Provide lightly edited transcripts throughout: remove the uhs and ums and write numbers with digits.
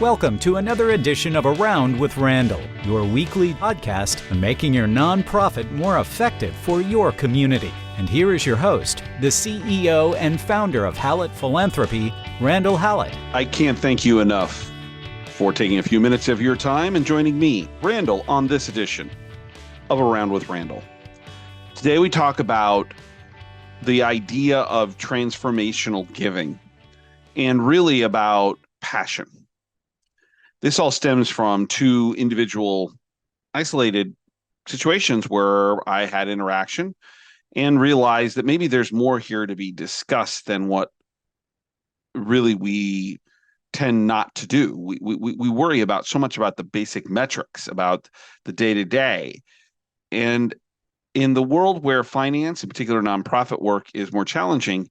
Welcome to another edition of Around with Randall, your weekly podcast on making your nonprofit more effective for your community. And here is your host, the CEO and founder of Hallett Philanthropy, Randall Hallett. I can't thank you enough for taking a few minutes of your time and joining me, Randall, on this edition of Around with Randall. Today we talk about the idea of transformational giving and really about passion. This all stems from two individual isolated situations where I had interaction and realized that maybe there's more here to be discussed than what really we tend not to do. We worry about so much about the basic metrics, about the day-to-day. And in the world where finance, in particular nonprofit work, is more challenging,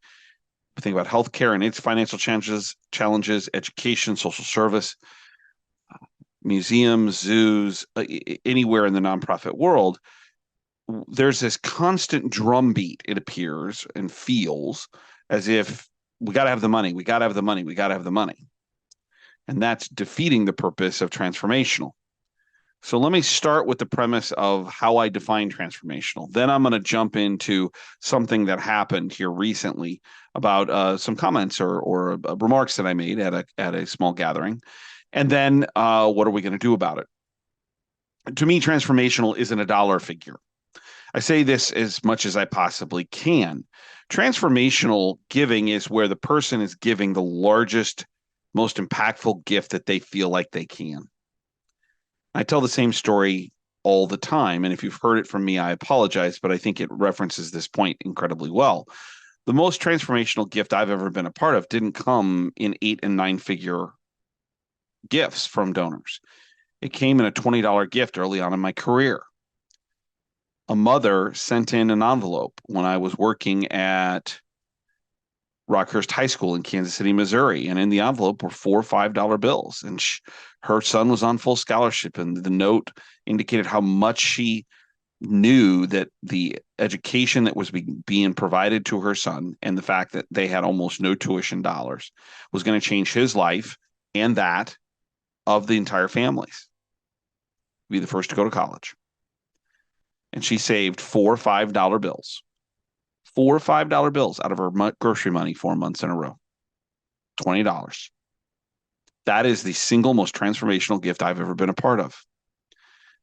think about healthcare and its financial challenges, education, social service, museums, zoos, anywhere in the nonprofit world, there's this constant drumbeat, it appears and feels, as if we got to have the money, we got to have the money, we got to have the money. And that's defeating the purpose of transformational. So let me start with the premise of how I define transformational. Then I'm going to jump into something that happened here recently about some comments or remarks that I made at a small gathering. And then what are we going to do about it? To me, transformational isn't a dollar figure. I say this as much as I possibly can. Transformational giving is where the person is giving the largest, most impactful gift that they feel like they can. I tell the same story all the time, and if you've heard it from me, I apologize, but I think it references this point incredibly well. The most transformational gift I've ever been a part of didn't come in 8- and 9-figure gifts from donors. It came in a $20 gift early on in my career. A mother sent in an envelope when I was working at Rockhurst High School in Kansas City, Missouri, and in the envelope were $4 or $5 bills, and her son was on full scholarship, and the note indicated how much she knew that the education that was being provided to her son and the fact that they had almost no tuition dollars was going to change his life and that of the entire families. Be the first to go to college. And she saved $4 or $5 bills. $4 or $5 bills out of her grocery money 4 months in a row. $20. That is the single most transformational gift I've ever been a part of,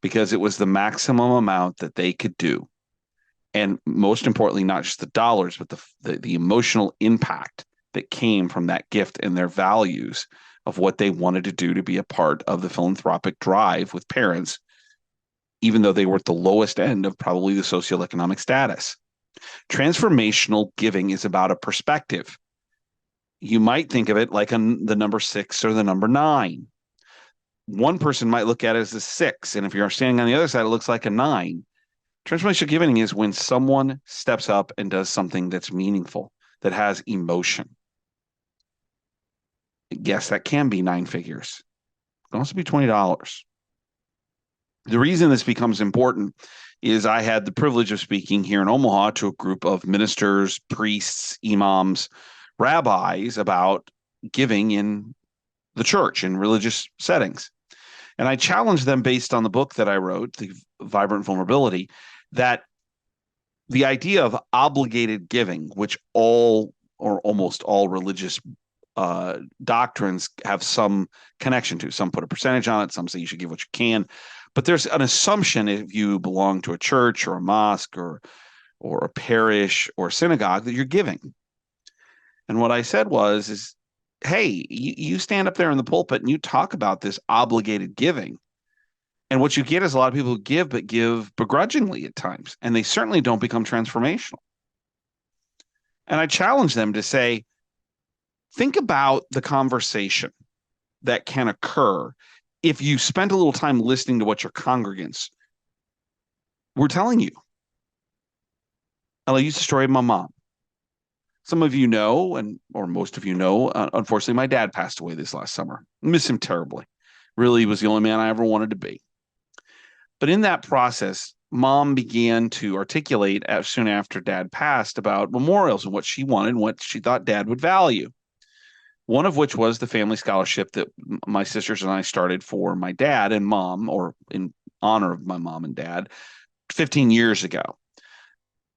because it was the maximum amount that they could do. And most importantly, not just the dollars, but the emotional impact that came from that gift and their values of what they wanted to do to be a part of the philanthropic drive with parents, even though they were at the lowest end of probably the socioeconomic status. Transformational giving is about a perspective. You might think of it like the number 6 or the number 9. One person might look at it as a 6, and if you're standing on the other side, it looks like a 9. Transformational giving is when someone steps up and does something that's meaningful, that has emotion. Yes, that can be 9 figures. It can also be $20. The reason this becomes important is I had the privilege of speaking here in Omaha to a group of ministers, priests, imams, rabbis about giving in the church in religious settings. And I challenged them based on the book that I wrote, The Vibrant Vulnerability, that the idea of obligated giving, which all or almost all religious doctrines have some connection to. Some put a percentage on it. Some say you should give what you can. But there's an assumption if you belong to a church or a mosque or a parish or a synagogue that you're giving. And what I said is, hey, you stand up there in the pulpit and you talk about this obligated giving. And what you get is a lot of people who give, but give begrudgingly at times. And they certainly don't become transformational. And I challenge them to say, think about the conversation that can occur if you spend a little time listening to what your congregants were telling you. I'll use the story of my mom. Some of you know, or most of you know, unfortunately, my dad passed away this last summer. I miss him terribly. Really, he was the only man I ever wanted to be. But in that process, Mom began to articulate soon after Dad passed about memorials and what she wanted and what she thought Dad would value. one of which was the family scholarship that my sisters and I started for my dad and mom, or in honor of my mom and dad, 15 years ago.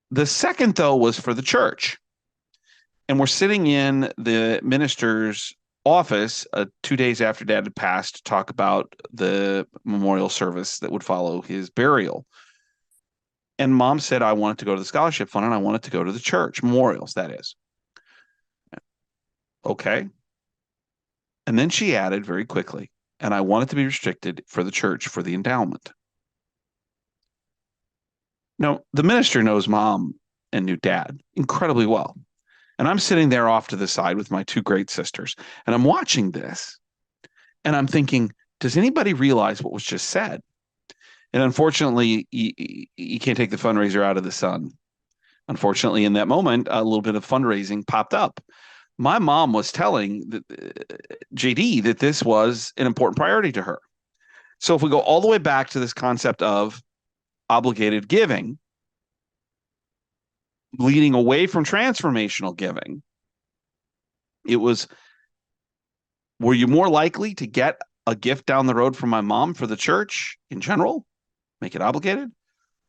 The second, though, was for the church. And we're sitting in the minister's office 2 days after dad had passed to talk about the memorial service that would follow his burial. And mom said, I wanted to go to the scholarship fund and I wanted to go to the church, memorials, that is. Okay. And then she added very quickly, and I want it to be restricted for the church for the endowment. Now, the minister knows mom and knew dad incredibly well. And I'm sitting there off to the side with my two great sisters, and I'm watching this, and I'm thinking, does anybody realize what was just said? And unfortunately, you can't take the fundraiser out of the sun. Unfortunately, in that moment, a little bit of fundraising popped up. My mom was telling JD that this was an important priority to her. So if we go all the way back to this concept of obligated giving, leading away from transformational giving, it was, were you more likely to get a gift down the road from my mom for the church in general, make it obligated?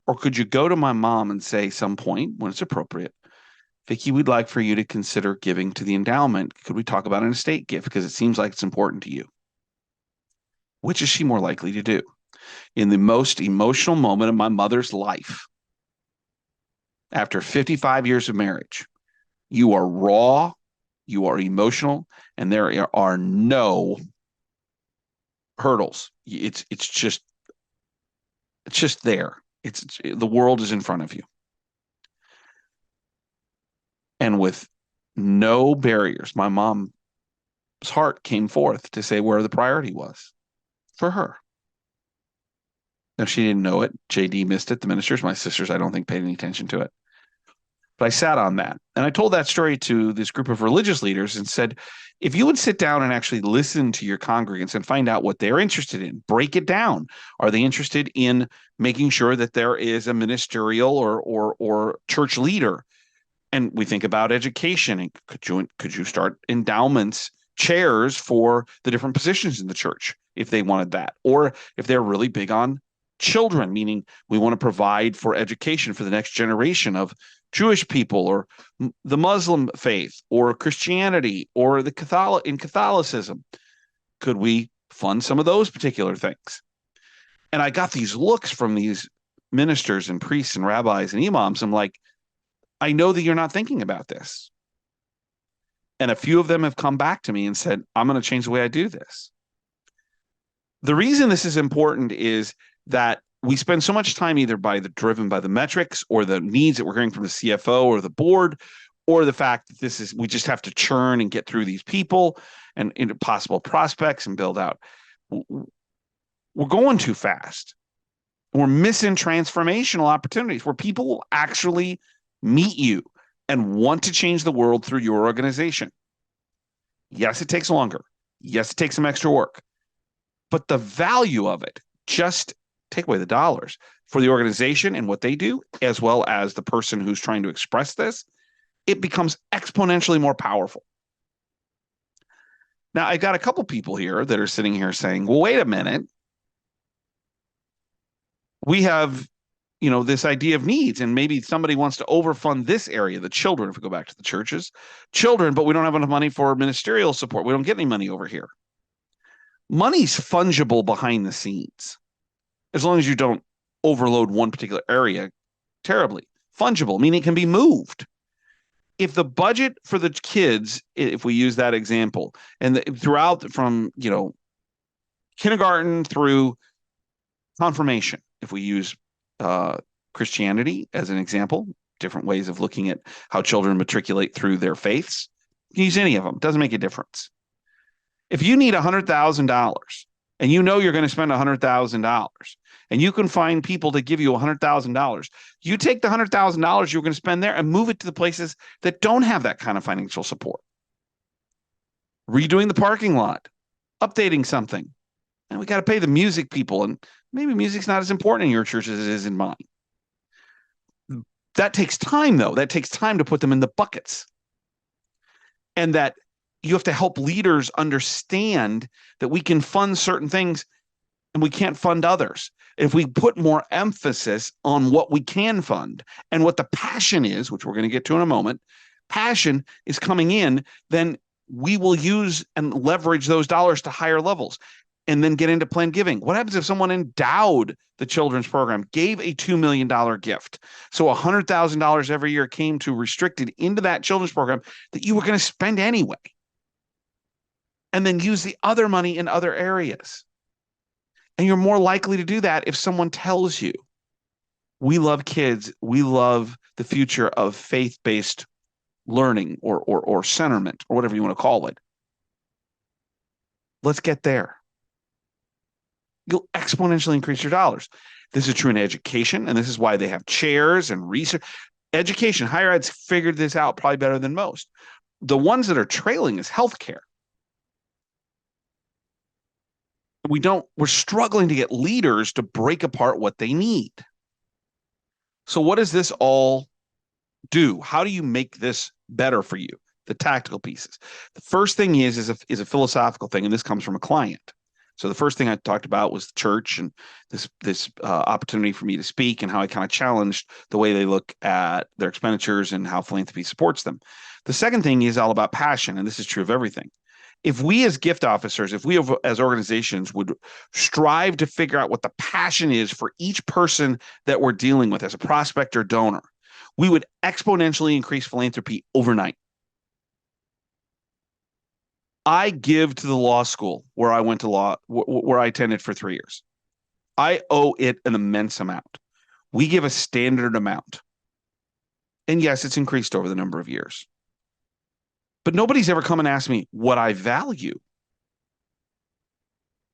Or could you go to my mom and say some point when it's appropriate, Vicki, we'd like for you to consider giving to the endowment. Could we talk about an estate gift? Because it seems like it's important to you. Which is she more likely to do? In the most emotional moment of my mother's life, after 55 years of marriage, you are raw, you are emotional, and there are no hurdles. It's just there. It's the world is in front of you. And with no barriers, my mom's heart came forth to say where the priority was for her. Now, she didn't know it. JD missed it. The ministers, my sisters, I don't think paid any attention to it. But I sat on that. And I told that story to this group of religious leaders and said, if you would sit down and actually listen to your congregants and find out what they're interested in, break it down. Are they interested in making sure that there is a ministerial or church leader? And we think about education. And could you start endowments, chairs for the different positions in the church if they wanted that? Or if they're really big on children, meaning we want to provide for education for the next generation of Jewish people or the Muslim faith or Christianity or the Catholicism. Could we fund some of those particular things? And I got these looks from these ministers and priests and rabbis and imams. I'm like, I know that you're not thinking about this. And a few of them have come back to me and said, I'm going to change the way I do this. The reason this is important is that we spend so much time either driven by the metrics or the needs that we're hearing from the CFO or the board, or the fact that we just have to churn and get through these people and into possible prospects and build out. We're going too fast. We're missing transformational opportunities where people will actually meet you and want to change the world through your organization. Yes, it takes longer. Yes, it takes some extra work. But the value of it, just take away the dollars for the organization and what they do, as well as the person who's trying to express this, it becomes exponentially more powerful. Now, I got a couple people here that are sitting here saying, well, wait a minute. We have, this idea of needs, and maybe somebody wants to overfund this area, the children, if we go back to the churches, children, but we don't have enough money for ministerial support. We don't get any money over here. Money's fungible behind the scenes, as long as you don't overload one particular area terribly. Fungible, meaning it can be moved. If the budget for the kids, if we use that example, and throughout from, kindergarten through confirmation, if we use Christianity as an example, different ways of looking at how children matriculate through their faiths, use any of them, doesn't make a difference. If you need $100,000 and you're going to spend $100,000 and you can find people to give you $100,000, you take the $100,000 you're going to spend there and move it to the places that don't have that kind of financial support. Redoing the parking lot, updating something. And we got to pay the music people, and maybe music's not as important in your church as it is in mine. That takes time, though. That takes time to put them in the buckets. And that you have to help leaders understand that we can fund certain things and we can't fund others. If we put more emphasis on what we can fund and what the passion is, which we're going to get to in a moment, passion is coming in, then we will use and leverage those dollars to higher levels and then get into planned giving. What happens if someone endowed the children's program, gave a $2 million gift? So $100,000 every year came to restricted into that children's program that you were going to spend anyway, and then use the other money in other areas. And you're more likely to do that if someone tells you, we love kids, we love the future of faith-based learning or centerment or whatever you want to call it. Let's get there. You'll exponentially increase your dollars. This is true in education, and this is why they have chairs and research. Education, higher ed's figured this out probably better than most. The ones that are trailing is healthcare. We're struggling to get leaders to break apart what they need. So what does this all do? How do you make this better for you? The tactical pieces. The first thing is a philosophical thing, and this comes from a client. So the first thing I talked about was the church and this opportunity for me to speak and how I kind of challenged the way they look at their expenditures and how philanthropy supports them. The second thing is all about passion, and this is true of everything. If we as gift officers, if we as organizations would strive to figure out what the passion is for each person that we're dealing with as a prospect or donor, we would exponentially increase philanthropy overnight. I give to the law school where I went to law, where I attended for 3 years. I owe it an immense amount. We give a standard amount. And yes, it's increased over the number of years. But nobody's ever come and asked me what I value.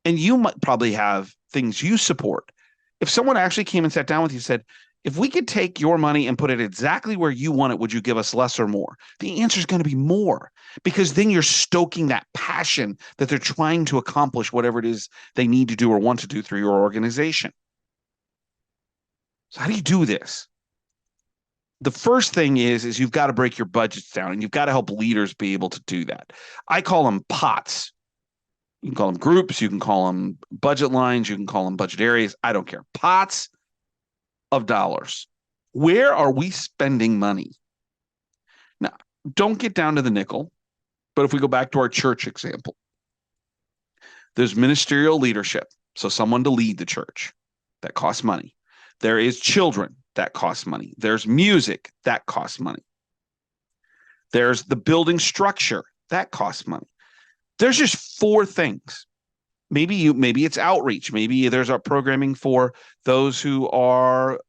And you might probably have things you support. If someone actually came and sat down with you and said, if we could take your money and put it exactly where you want it, would you give us less or more? The answer is going to be more, because then you're stoking that passion that they're trying to accomplish whatever it is they need to do or want to do through your organization. So how do you do this? The first thing is you've got to break your budgets down, and you've got to help leaders be able to do that. I call them pots. You can call them groups. You can call them budget lines. You can call them budget areas. I don't care. Pots of dollars. Where are we spending money? Now, don't get down to the nickel, but if we go back to our church example, there's ministerial leadership. So someone to lead the church, that costs money. There is children, that costs money. There's music, that costs money. There's the building structure, that costs money. There's just 4 things. Maybe it's outreach. Maybe there's a programming for those who are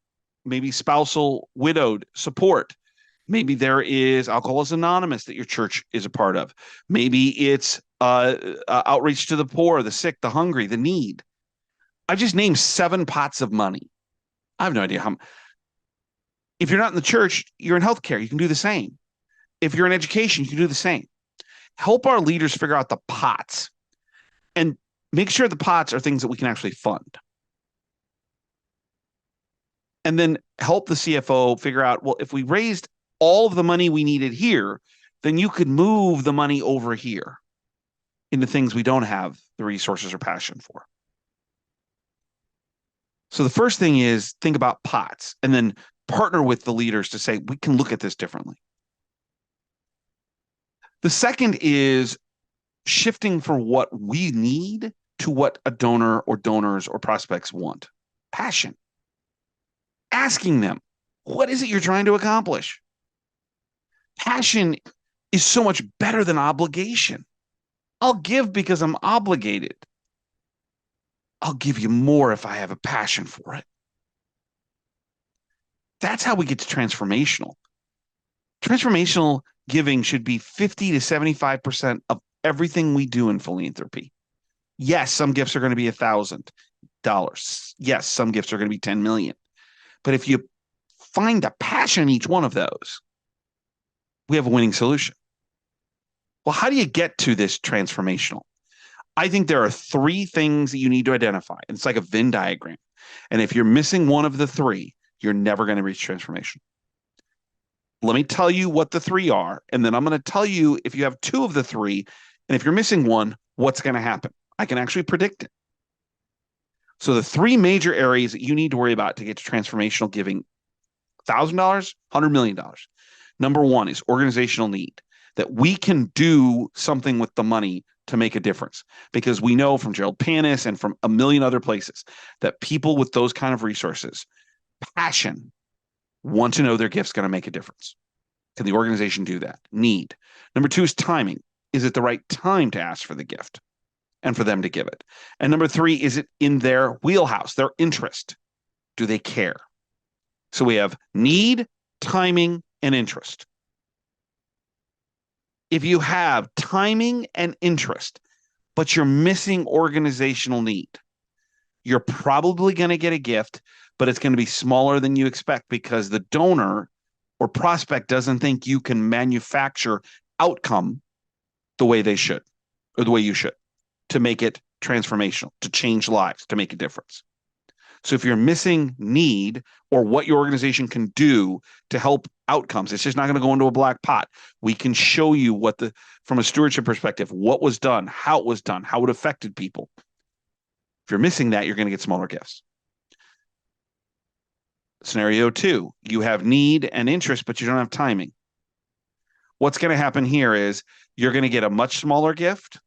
maybe spousal widowed support. Maybe there is Alcoholics Anonymous that your church is a part of. Maybe it's outreach to the poor, the sick, the hungry, the need. I've just named 7 pots of money. I have no idea how. If you're not in the church, you're in healthcare. You can do the same. If you're in education, you can do the same. Help our leaders figure out the pots and make sure the pots are things that we can actually fund. And then help the CFO figure out, well, if we raised all of the money we needed here, then you could move the money over here into things we don't have the resources or passion for. So the first thing is think about pots, and then partner with the leaders to say, we can look at this differently. The second is shifting from what we need to what a donor or donors or prospects want. Passion. Asking them, what is it you're trying to accomplish? Passion is so much better than obligation. I'll give because I'm obligated. I'll give you more if I have a passion for it. That's how we get to transformational. Transformational giving should be 50 to 75% of everything we do in philanthropy. Yes, some gifts are going to be $1,000. Yes, some gifts are going to be 10 million. But if you find a passion in each one of those, we have a winning solution. Well, how do you get to this transformational? I think there are 3 things that you need to identify. And it's like a Venn diagram. And if you're missing one of the 3, you're never going to reach transformation. Let me tell you what the three are, and then I'm going to tell you if you have two of the three, and if you're missing one, what's going to happen. I can actually predict it. So the three major areas that you need to worry about to get to transformational giving: $1,000, $100 million. Number one is organizational need, that we can do something with the money to make a difference. Because we know from Gerald Panis and from a million other places that people with those kind of resources, passion, want to know their gift's going to make a difference. Can the organization do that? Need. Number two is timing. Is it the right time to ask for the gift and for them to give it? And number three, is it in their wheelhouse, their interest? Do they care? So we have need, timing, and interest. If you have timing and interest, but you're missing organizational need, you're probably going to get a gift, but it's going to be smaller than you expect because the donor or prospect doesn't think you can manufacture outcome the way they should, or the way you should, to make it transformational, to change lives, to make a difference. So if you're missing need or what your organization can do to help outcomes, it's just not going to go into a black pot. We can show you from a stewardship perspective, what was done, how it affected people. If you're missing that, you're going to get smaller gifts. Scenario two, you have need and interest, but you don't have timing. What's going to happen here is you're going to get a much smaller gift,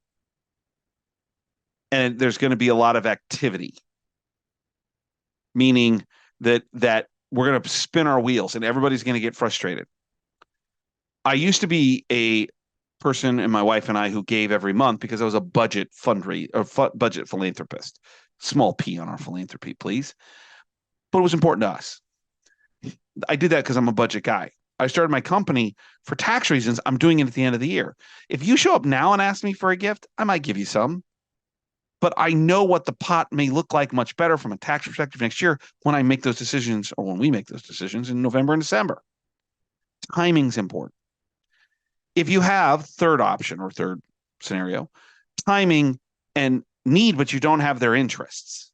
and there's going to be a lot of activity, meaning that we're going to spin our wheels and everybody's going to get frustrated. I used to be a person, and my wife and I, who gave every month because I was a budget budget philanthropist. Small p on our philanthropy, please. But it was important to us. I did that because I'm a budget guy. I started my company for tax reasons. I'm doing it at the end of the year. If you show up now and ask me for a gift, I might give you some. But I know what the pot may look like much better from a tax perspective next year when I make those decisions, or when we make those decisions in November and December. Timing's important. If you have third option or third scenario, timing and need, but you don't have their interests,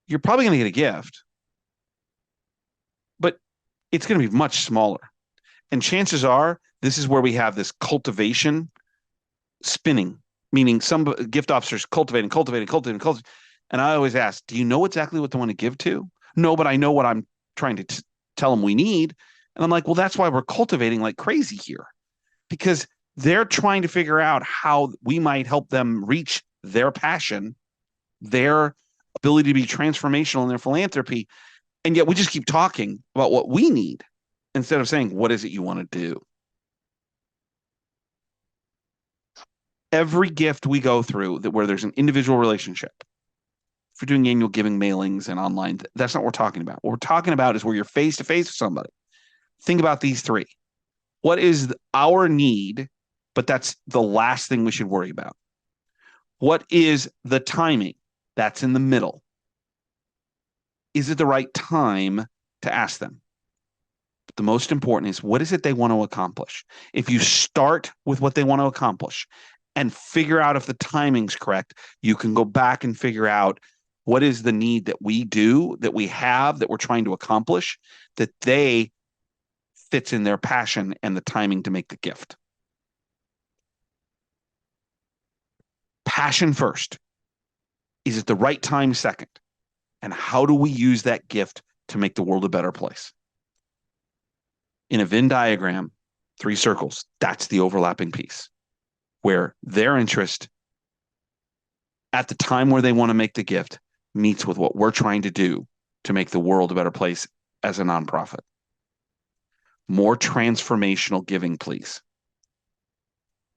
you're probably going to get a gift, but it's going to be much smaller. And chances are this is where we have this cultivation spinning, meaning some gift officers cultivating. And I always ask, do you know exactly what they want to give to? No, but I know what I'm trying to tell them we need. And I'm like, well, that's why we're cultivating like crazy here, because they're trying to figure out how we might help them reach their passion, their ability to be transformational in their philanthropy. And yet we just keep talking about what we need instead of saying, what is it you want to do? Every gift we go through where there's an individual relationship, if we're doing annual giving mailings and online, that's not what we're talking about. What we're talking about is where you're face to face with somebody. Think about these three. What is our need? But that's the last thing we should worry about. What is the timing? That's in the middle. Is it the right time to ask them? But the most important is, what is it they want to accomplish? If you start with what they want to accomplish and figure out if the timing's correct, you can go back and figure out what is the need that we do, that we have, that we're trying to accomplish, that they fits in their passion and the timing to make the gift. Passion first. Is it the right time second? And how do we use that gift to make the world a better place? In a Venn diagram, 3 circles, that's the overlapping piece, where their interest at the time where they want to make the gift meets with what we're trying to do to make the world a better place as a nonprofit. More transformational giving, please.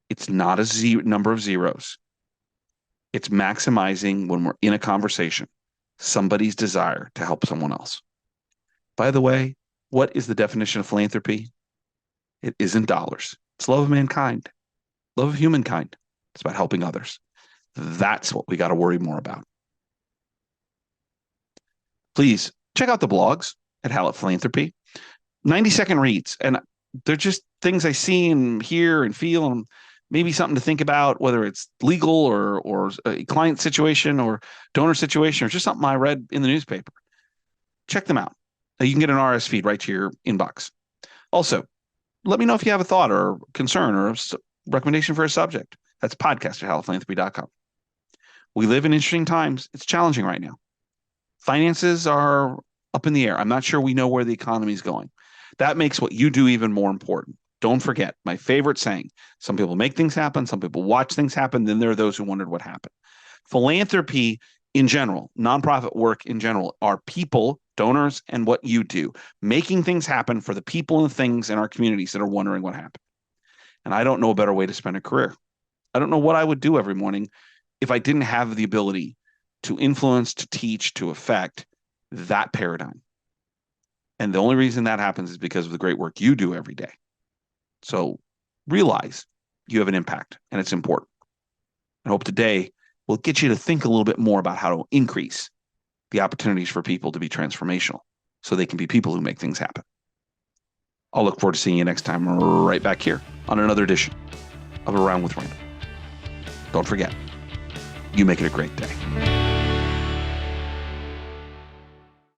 It's not a number of zeros. It's maximizing, when we're in a conversation, somebody's desire to help someone else. By the way, what is the definition of philanthropy? It isn't dollars. It's love of mankind, love of humankind. It's about helping others. That's what we got to worry more about. Please check out the blogs at Hallett Philanthropy. 90-second reads, and they're just things I see and hear and feel, and maybe something to think about, whether it's legal or a client situation or donor situation, or just something I read in the newspaper. Check them out. You can get an RS feed right to your inbox. Also, let me know if you have a thought or concern or recommendation for a subject. That's podcast@hallophilanthropy.com. We live in interesting times. It's challenging right now. Finances are up in the air. I'm not sure we know where the economy is going. That makes what you do even more important. Don't forget my favorite saying: some people make things happen, some people watch things happen, then there are those who wondered what happened. Philanthropy in general, nonprofit work in general, are people, donors, and what you do, making things happen for the people and things in our communities that are wondering what happened. And I don't know a better way to spend a career. I don't know what I would do every morning if I didn't have the ability to influence, to teach, to affect that paradigm. And the only reason that happens is because of the great work you do every day. So realize you have an impact, and it's important. I hope today will get you to think a little bit more about how to increase the opportunities for people to be transformational so they can be people who make things happen. I'll look forward to seeing you next time right back here on another edition of Around with Randall. Don't forget, you make it a great day.